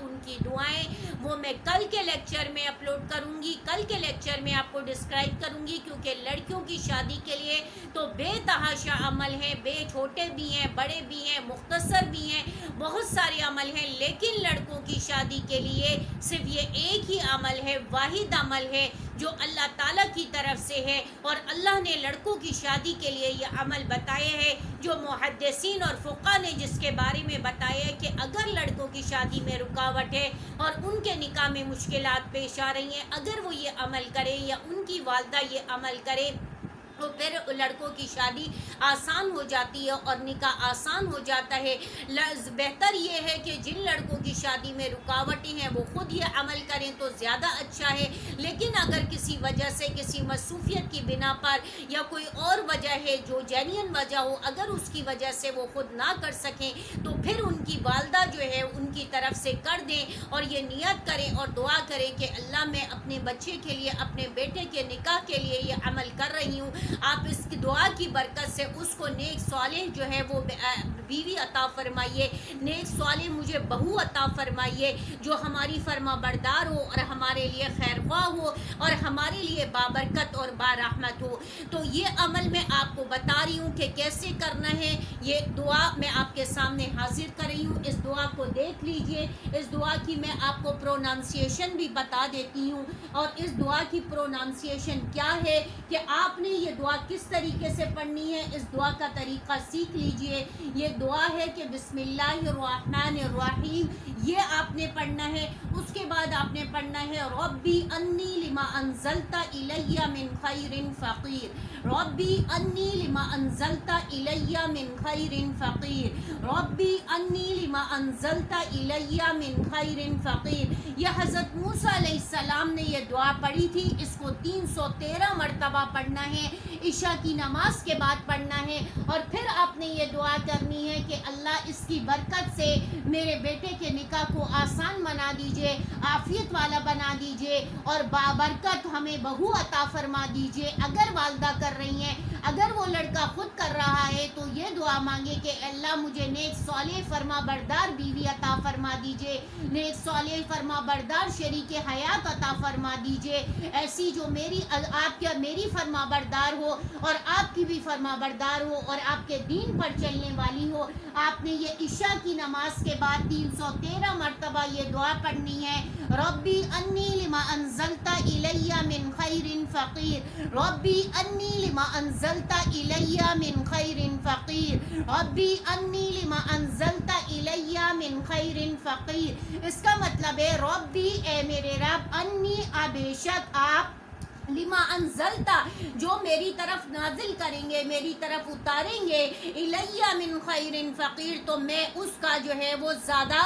ان کی دعائیں وہ میں کل کے لیکچر میں اپلوڈ کروں گی، کل کے لیکچر میں آپ کو ڈسکرائب کروں گی، کیونکہ لڑکیوں کی شادی کے لیے تو بے تحاشا عمل ہیں، بے چھوٹے بھی ہیں، بڑے بھی ہیں، مختصر بھی ہیں، بہت سارے عمل ہیں، لیکن لڑکوں کی شادی کے لیے صرف یہ ایک ہی عمل ہے، واحد عمل ہے جو اللہ تعالیٰ کی طرف سے ہے، اور اللہ نے لڑکوں کی شادی کے لیے یہ عمل بتائے ہیں جو محدثین اور فقہ نے جس کے بارے میں بتایا ہے کہ اگر لڑکوں کی شادی میں رکاوٹ ہے اور ان کے نکاح میں مشکلات پیش آ رہی ہیں، اگر وہ یہ عمل کریں یا ان کی والدہ یہ عمل کرے تو پھر لڑکوں کی شادی آسان ہو جاتی ہے اور نکاح آسان ہو جاتا ہے۔ بہتر یہ ہے کہ جن لڑکوں کی شادی میں رکاوٹیں ہیں وہ خود یہ عمل کریں تو زیادہ اچھا ہے، لیکن اگر کسی وجہ سے، کسی مصروفیت کی بنا پر یا کوئی اور وجہ ہے جو جینین وجہ ہو، اگر اس کی وجہ سے وہ خود نہ کر سکیں تو پھر ان کی والدہ جو ہے ان کی طرف سے کر دیں اور یہ نیت کریں اور دعا کریں کہ اللہ میں اپنے بچے کے لیے، اپنے بیٹے کے نکاح کے لیے یہ عمل کر رہی ہوں، آپ اس کی دعا کی برکت سے اس کو نیک صالح جو ہے وہ بیوی عطا فرمائیے، نیک صالح مجھے بہو عطا فرمائیے جو ہماری فرما بردار ہو اور ہمارے لیے خیر خواہ ہو اور ہمارے لیے بابرکت اور برحمت ہو۔ تو یہ عمل میں آپ کو بتا رہی ہوں کہ کیسے کرنا ہے، یہ دعا میں آپ کے سامنے حاضر کر رہی ہوں، اس دعا کو دیکھ لیجئے۔ اس دعا کی میں آپ کو پروننسیشن بھی بتا دیتی ہوں، اور اس دعا کی پروننسیشن کیا ہے کہ آپ نے یہ دعا کس طریقے سے پڑھنی ہے، اس دعا کا طریقہ سیکھ لیجئے۔ یہ دعا ہے کہ بسم اللہ الرحمن الرحیم، یہ آپ نے پڑھنا ہے۔ اس کے بعد آپ نے پڑھنا ہے ربی انی لما انزلت الی من خیر فقیر، ربی انی لما انزلت الی من خیر فقیر، ربی انی لما انزلت الی من خیر فقیر۔ یہ حضرت موسیٰ علیہ السلام نے یہ دعا پڑھی تھی، اس کو 313 مرتبہ پڑھنا ہے، عشاء کی نماز کے بعد پڑھنا ہے، اور پھر آپ نے یہ دعا کرنی ہے کہ اللہ اس کی برکت سے میرے بیٹے کے نکاح کو آسان بنا دیجئے، عافیت والا بنا دیجئے، اور بابرکت ہمیں بہو عطا فرما دیجئے۔ اگر والدہ کر رہی ہیں، اگر وہ لڑکا خود کر رہا ہے تو یہ دعا مانگے کہ اللہ مجھے نیک صالح فرما بردار بیوی عطا فرما دیجئے، نیک صالح فرما بردار شریک حیات عطا فرما دیجئے، ایسی جو میری فرما بردار ہو اور آپ کی بھی فرما بردار ہو اور آپ کے دین پر چلنے والی ہو۔ آپ نے یہ عشاء کی نماز کے بعد 313 مرتبہ یہ دعا پڑھنی ہے، ربی انی لما انزلت الی من خیر فقیر، ربی انی لما انزلت الی من خیر فقیر، ربی انی لما انزلت الی من خیر فقیر۔ اس کا مطلب ہے ربی اے میرے رب، انی بے شک آپ، لما انزلتا جو میری طرف نازل کریں گے، میری طرف اتاریں گے، الیہ من خیر فقیر تو میں اس کا جو ہے وہ زیادہ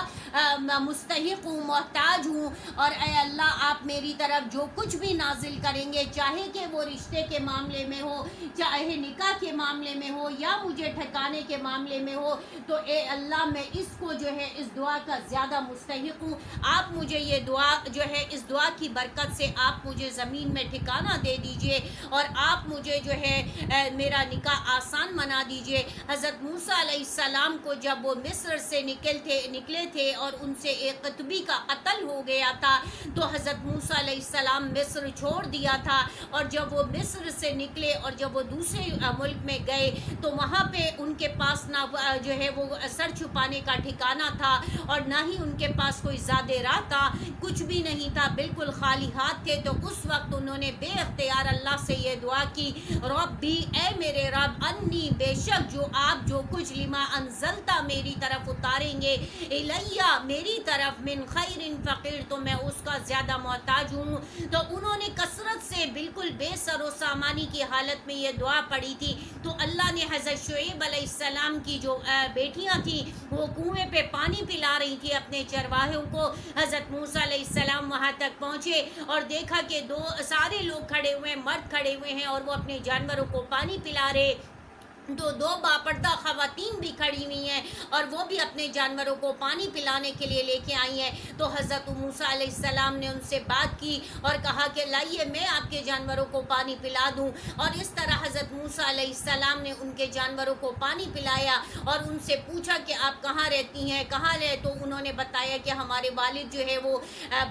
مستحق ہوں، محتاج ہوں، اور اے اللہ آپ میری طرف جو کچھ بھی نازل کریں گے، چاہے کہ وہ رشتے کے معاملے میں ہو، چاہے نکاح کے معاملے میں ہو، یا مجھے ٹھکانے کے معاملے میں ہو، تو اے اللہ میں اس کو جو ہے اس دعا کا زیادہ مستحق ہوں۔ آپ مجھے یہ دعا جو ہے اس دعا کی برکت سے آپ مجھے زمین میں ٹھکانہ دے دیجئے، اور آپ مجھے جو ہے میرا نکاح آسان بنا دیجئے۔ حضرت موسیٰ علیہ السلام کو جب وہ مصر سے نکلے تھے اور ان سے ایک قطبی کا قتل ہو گیا تھا، تو حضرت موسیٰ علیہ السلام مصر چھوڑ دیا تھا، اور جب وہ مصر سے نکلے اور جب وہ دوسرے ملک میں گئے تو وہاں پہ ان کے پاس نہ جو ہے وہ سر چھپانے کا ٹھکانہ تھا، اور نہ ہی ان کے پاس کوئی زیادہ راہ تھا، کچھ بھی نہیں تھا، بالکل خالی ہاتھ تھے۔ تو اس وقت انہوں نے بے اختیار اللہ سے یہ دعا کی، ربی اے میرے رب، انی بے شک جو آپ جو کچھ لما انزلتا میری طرف اتاریں گے، الیہ میری طرف، من خیر فقیر تو میں اس کا زیادہ محتاج ہوں۔ تو انہوں نے کثرت سے بالکل بے سر و سامانی کی حالت میں یہ دعا پڑھی تھی، تو اللہ نے حضرت شعیب علیہ السلام کی جو بیٹیاں تھیں وہ کنویں پہ پانی پلا رہی تھی اپنے چرواہوں کو، حضرت موسیٰ علیہ السلام وہاں تک پہنچے اور دیکھا کہ سارے لوگ کھڑے ہوئے ہیں، مرد کھڑے ہوئے ہیں اور وہ اپنے جانوروں کو پانی پلا رہے۔ دو باپردہ خواتین بھی کھڑی ہوئی ہیں اور وہ بھی اپنے جانوروں کو پانی پلانے کے لیے لے کے آئی ہیں. تو حضرت موسیٰ علیہ السلام نے ان سے بات کی اور کہا کہ لائیے میں آپ کے جانوروں کو پانی پلا دوں. اور اس طرح حضرت موسیٰ علیہ السلام نے ان کے جانوروں کو پانی پلایا اور ان سے پوچھا کہ آپ کہاں رہتی ہیں, کہاں رہے. تو انہوں نے بتایا کہ ہمارے والد جو ہے وہ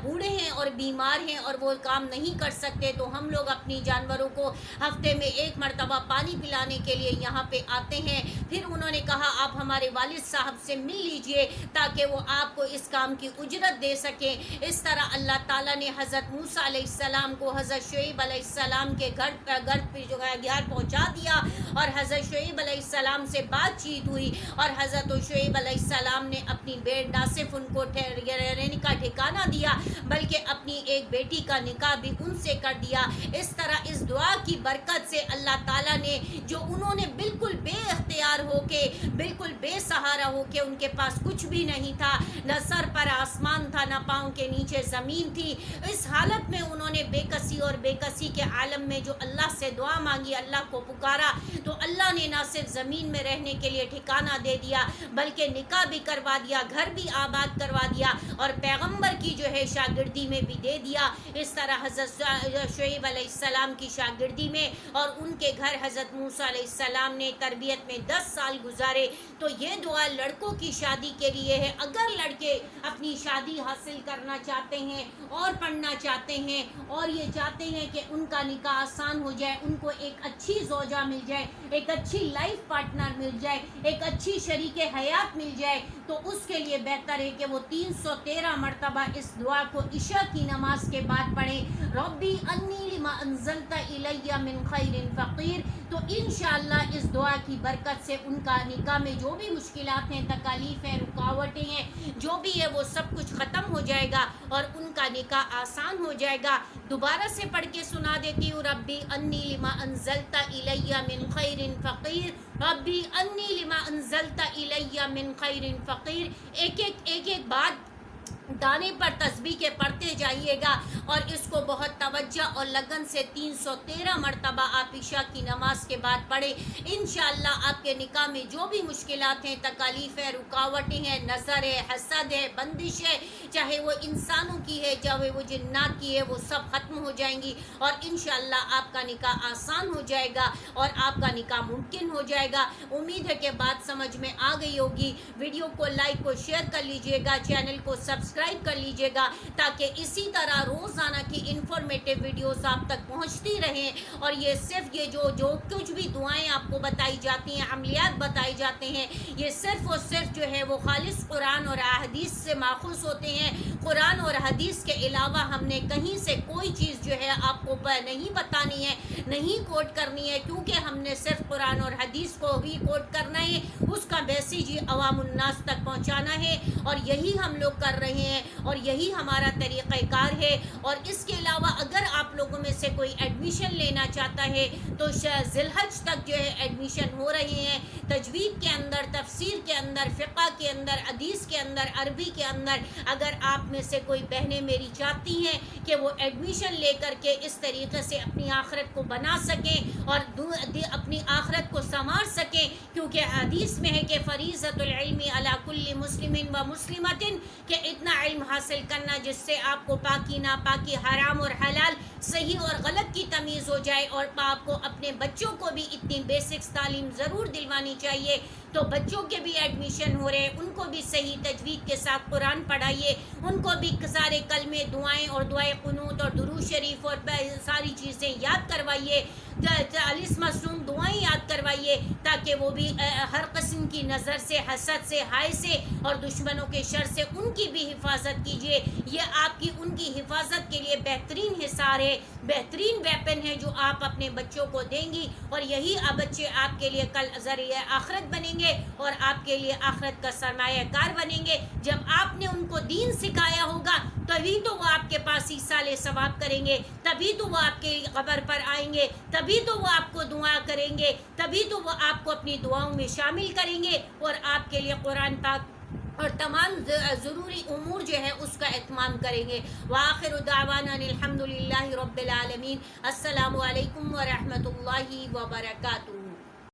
بوڑھے ہیں اور بیمار ہیں اور وہ کام نہیں کر سکتے, تو ہم لوگ اپنی جانوروں کو ہفتے میں 1 مرتبہ پانی پلانے کے لیے یہاں پہ آتے ہیں. پھر انہوں نے کہا آپ ہمارے والد صاحب سے مل لیجئے تاکہ وہ آپ کو اس کام کی اجرت دے سکیں. اس طرح اللہ تعالیٰ نے حضرت موسیٰ علیہ السلام کو حضرت شعیب علیہ السلام کے گھر پہ جو ہے گھر پہنچا دیا اور حضرت شعیب علیہ السلام سے بات چیت ہوئی اور حضرت شعیب علیہ السلام نے اپنی نہ صرف ان کو رہنے کا ٹھکانہ دیا بلکہ اپنی ایک بیٹی کا نکاح بھی ان سے کر دیا. اس طرح اس دعا کی برکت سے اللہ تعالیٰ نے جو انہوں نے بالکل بے اختیار ہو کے, بالکل بے سہارا ہو کے, ان کے پاس کچھ بھی نہیں تھا, نہ سر پر آسمان تھا نہ پاؤں کے نیچے زمین تھی, اس حالت میں انہوں نے بے کسی اور بے کسی کے عالم میں جو اللہ سے دعا مانگی, اللہ کو پکارا, تو اللہ نے نہ صرف زمین میں رہنے کے لیے ٹھکانہ دے دیا بلکہ نکاح بھی کروا دیا, گھر بھی آباد کروا دیا اور پیغمبر کی جو ہے شاگردی میں بھی دے دیا. اس طرح حضرت شعیب علیہ السلام کی شاگردی میں اور ان کے گھر حضرت موسیٰ علیہ السلام نے تربیت میں 10 سال گزارے. تو یہ دعا لڑکوں کی شادی کے لیے ہے. اگر لڑکے اپنی شادی حاصل کرنا چاہتے ہیں اور پڑھنا چاہتے ہیں اور یہ چاہتے ہیں کہ ان کا نکاح آسان ہو جائے, ان کو ایک اچھی زوجہ مل جائے, ایک اچھی لائف پارٹنر مل جائے, ایک اچھی شریک حیات مل جائے, تو اس کے لیے بہتر ہے کہ وہ 313 مرتبہ اس دعا کو عشاء کی نماز کے بعد پڑھیں, ربی انی لما انزلت الی من خیر فقیر. تو انشاءاللہ اس دعا کی برکت سے ان کا نکاح میں جو بھی مشکلات ہیں, تکالیف ہیں, رکاوٹیں ہیں, جو بھی ہے وہ سب کچھ ختم ہو جائے گا اور ان کا نکاح آسان ہو جائے گا. دوبارہ سے پڑھ کے سنا دیتی ہوں, ربی انی لما انزلت الی من خیر فقیر, ربی انی لما انزلت الی من خیر فقیر. ایک بات دانے پر تسبیح کے پڑھتے جائیے گا اور اس کو بہت توجہ اور لگن سے 313 مرتبہ آپ عشاء کی نماز کے بعد پڑھیں. انشاءاللہ آپ کے نکاح میں جو بھی مشکلات ہیں, تکالیف ہے, رکاوٹیں ہیں, نظر ہے, حسد ہے, بندش ہے, چاہے وہ انسانوں کی ہے چاہے وہ جنات کی ہے, وہ سب ختم ہو جائیں گی اور انشاءاللہ آپ کا نکاح آسان ہو جائے گا اور آپ کا نکاح ممکن ہو جائے گا. امید ہے کہ بات سمجھ میں آ گئی ہوگی. ویڈیو کو لائک کو شیئر کر لیجئے گا, چینل کو سبسکرائب کر لیجئے گا تاکہ اسی طرح روزانہ کی انفارمیٹیو ویڈیوز آپ تک پہنچتی رہیں. اور یہ صرف یہ جو کچھ بھی دعائیں آپ کو بتائی جاتی ہیں, عملیات بتائی جاتے ہیں, یہ صرف اور صرف جو ہے وہ خالص قرآن اور حدیث سے ماخوذ ہوتے ہیں. قرآن اور حدیث کے علاوہ ہم نے کہیں سے کوئی چیز جو ہے آپ کو نہیں بتانی ہے, نہیں کوٹ کرنی ہے, کیونکہ ہم نے صرف قرآن اور حدیث کو ہی کوٹ کرنا ہے, اس کا میسیج ہی عوام الناس تک پہنچانا ہے اور یہی ہم لوگ کر رہے ہیں اور یہی ہمارا طریقہ کار ہے. اور اس کے علاوہ اگر آپ لوگوں میں سے کوئی ایڈمیشن لینا چاہتا ہے تو ذی الحج تک جو ہے ایڈمیشن ہو رہی ہیں, تجوید کے اندر, تفسیر کے اندر, فقہ کے اندر, حدیث کے اندر, عربی کے اندر. اگر آپ میں سے کوئی بہنیں میری چاہتی ہیں کہ وہ ایڈمیشن لے کر کے اس طریقے سے اپنی آخرت کو بنا سکیں اور اپنی آخرت کو سنوار سکیں, کیونکہ حدیث میں ہے کہ فریضۃ العلم علی کل مسلم و مسلمۃ, کہ اتنا علم حاصل کرنا جس سے آپ کو پاکی ناپاکی, حرام اور حلال, صحیح اور غلط کی تمیز ہو جائے. اور آپ کو اپنے بچوں کو بھی اتنی بیسکس تعلیم ضرور دلوانی چاہیے. تو بچوں کے بھی ایڈمیشن ہو رہے ہیں, ان کو بھی صحیح تجوید کے ساتھ قرآن پڑھائیے, ان کو بھی سارے کلمے, دعائیں اور دعائے قنوت اور درود شریف اور ساری چیزیں یاد کروائیے, 40 معصوم دعائیں یاد کروائیے تاکہ وہ بھی ہر قسم کی نظر سے, حسد سے, ہائے سے اور دشمنوں کے شر سے ان کی بھی حفاظت کیجیے. یہ آپ کی ان کی حفاظت کے لیے بہترین حصار ہے, بہترین ویپن ہے جو آپ اپنے بچوں کو دیں گی اور یہی بچے آپ کے لیے کل ذریعہ آخرت بنیں گے اور آپ کے لیے آخرت کا سرمایہ کار بنیں گے. جب آپ نے ان کو دین سکھایا ہوگا تبھی تو وہ آپ کے پاس ایصال ثواب کریں گے, تبھی تو وہ آپ کے قبر پر آئیں گے, تبھی تو وہ آپ کو دعا کریں گے, تبھی تو وہ آپ کو اپنی دعاؤں میں شامل کریں گے اور آپ کے لیے قرآن پاک اور تمام ضروری امور جو ہے اس کا اہتمام کریں گے. وآخر دعوانا الحمدللہ رب العالمین. السلام علیکم ورحمۃ اللہ وبرکاتہ.